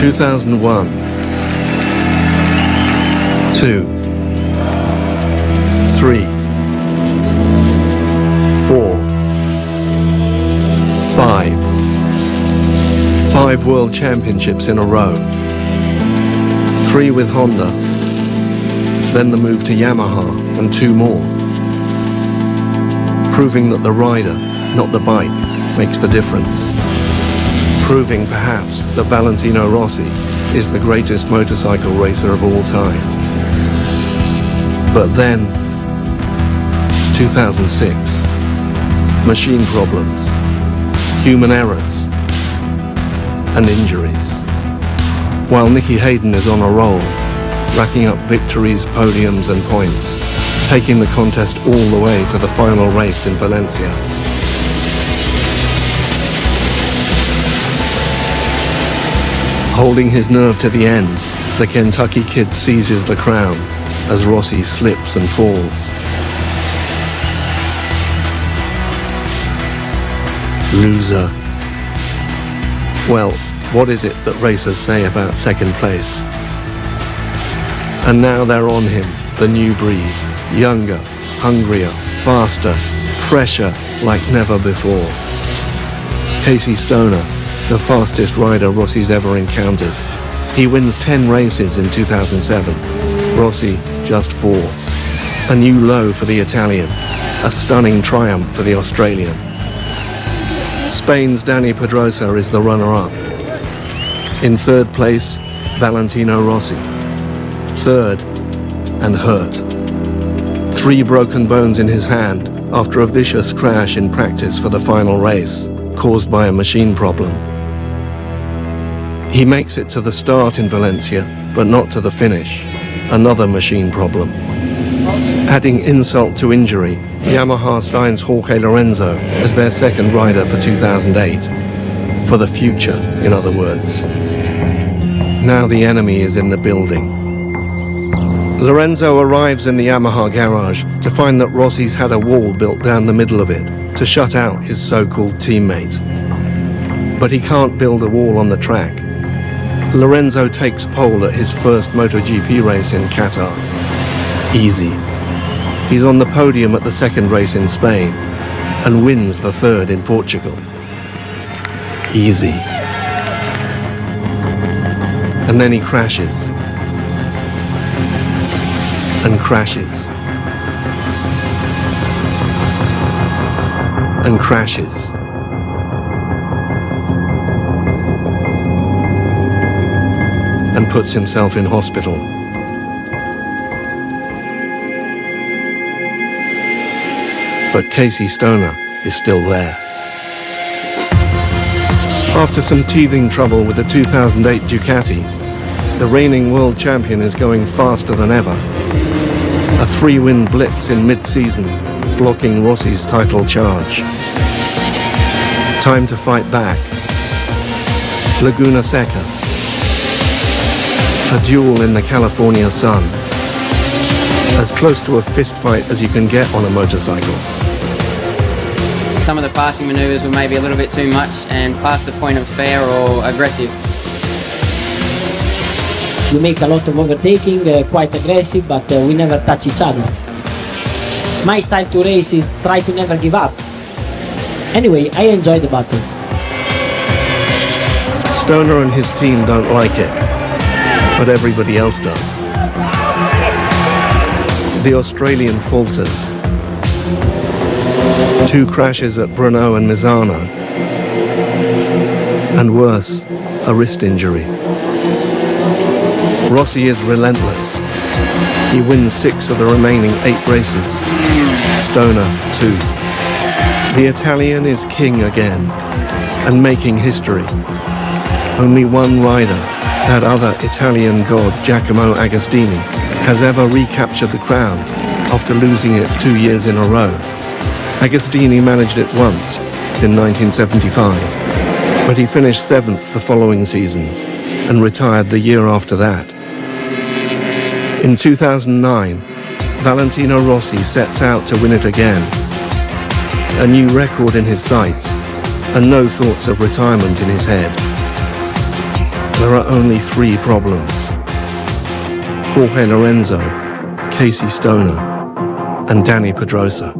2001, 2, 3, 4, 5 World Championships in a row, 3 with Honda, then the move to Yamaha and 2 more, proving that the rider, not the bike, makes the difference, proving perhaps that Valentino Rossi is the greatest motorcycle racer of all time. But then, 2006, machine problems, human errors, and injuries. While Nicky Hayden is on a roll, racking up victories, podiums and points, taking the contest all the way to the final race in Valencia. Holding his nerve to the end, the Kentucky kid seizes the crown as Rossi slips and falls. Loser. Well, what is it that racers say about second place? And now they're on him, the new breed. Younger, hungrier, faster, pressure like never before. Casey Stoner, the fastest rider Rossi's ever encountered. He wins 10 races in 2007. Rossi, just 4. A new low for the Italian. A stunning triumph for the Australian. Spain's Dani Pedrosa is the runner-up. In third place, Valentino Rossi. Third, and hurt. 3 broken bones in his hand after a vicious crash in practice for the final race, caused by a machine problem. He makes it to the start in Valencia, but not to the finish. Another machine problem. Adding insult to injury, Yamaha signs Jorge Lorenzo as their second rider for 2008. For the future, in other words. Now the enemy is in the building. Lorenzo arrives in the Yamaha garage to find that Rossi's had a wall built down the middle of it to shut out his so-called teammate. But he can't build a wall on the track. Lorenzo takes pole at his first MotoGP race in Qatar. Easy. He's on the podium at the second race in Spain and wins the third in Portugal. Easy. And then he crashes. And crashes. And crashes. And puts himself in hospital. But Casey Stoner is still there. After some teething trouble with the 2008 Ducati, the reigning world champion is going faster than ever. A 3-win blitz in mid-season, blocking Rossi's title charge. Time to fight back. Laguna Seca. A duel in the California sun. As close to a fist fight as you can get on a motorcycle. Some of the passing manoeuvres were maybe a little bit too much and past the point of fair or aggressive. We make a lot of overtaking, quite aggressive, but we never touch each other. My style to race is try to never give up. Anyway, I enjoy the battle. Stoner and his team don't like it, but everybody else does. The Australian falters. 2 crashes at Brno and Misano. And worse, a wrist injury. Rossi is relentless. He wins 6 of the remaining 8 races. Stoner, 2. The Italian is king again, and making history. Only one rider, that other Italian god Giacomo Agostini, has ever recaptured the crown after losing it 2 years in a row. Agostini managed it once, in 1975, but he finished 7th the following season and retired the year after that. In 2009, Valentino Rossi sets out to win it again. A new record in his sights and no thoughts of retirement in his head. There are only 3 problems: Jorge Lorenzo, Casey Stoner, and Dani Pedrosa.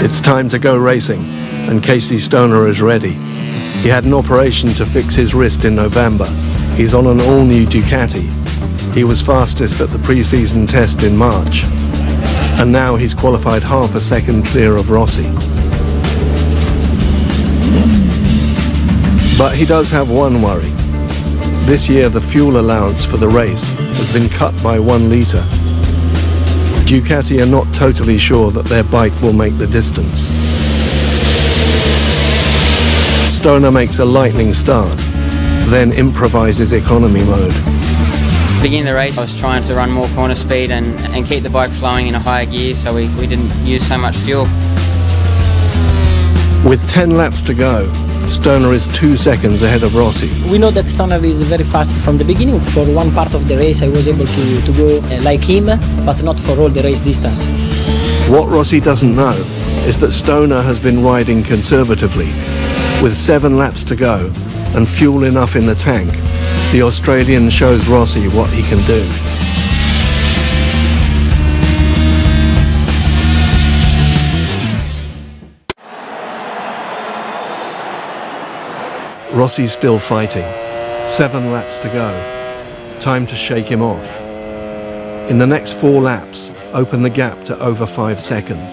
It's time to go racing, and Casey Stoner is ready. He had an operation to fix his wrist in November. He's on an all-new Ducati. He was fastest at the pre-season test in March, and now he's qualified half a second clear of Rossi. But he does have one worry. This year the fuel allowance for the race has been cut by 1 litre. Ducati are not totally sure that their bike will make the distance. Stoner makes a lightning start, then improvises economy mode. Beginning the race, I was trying to run more corner speed and keep the bike flowing in a higher gear so we didn't use so much fuel. With 10 laps to go, Stoner is 2 seconds ahead of Rossi. We know that Stoner is very fast from the beginning. For one part of the race I was able to go like him, but not for all the race distance. What Rossi doesn't know is that Stoner has been riding conservatively. With 7 laps to go and fuel enough in the tank, the Australian shows Rossi what he can do. Rossi's still fighting. 7 laps to go. Time to shake him off. In the next 4 laps, open the gap to over 5 seconds.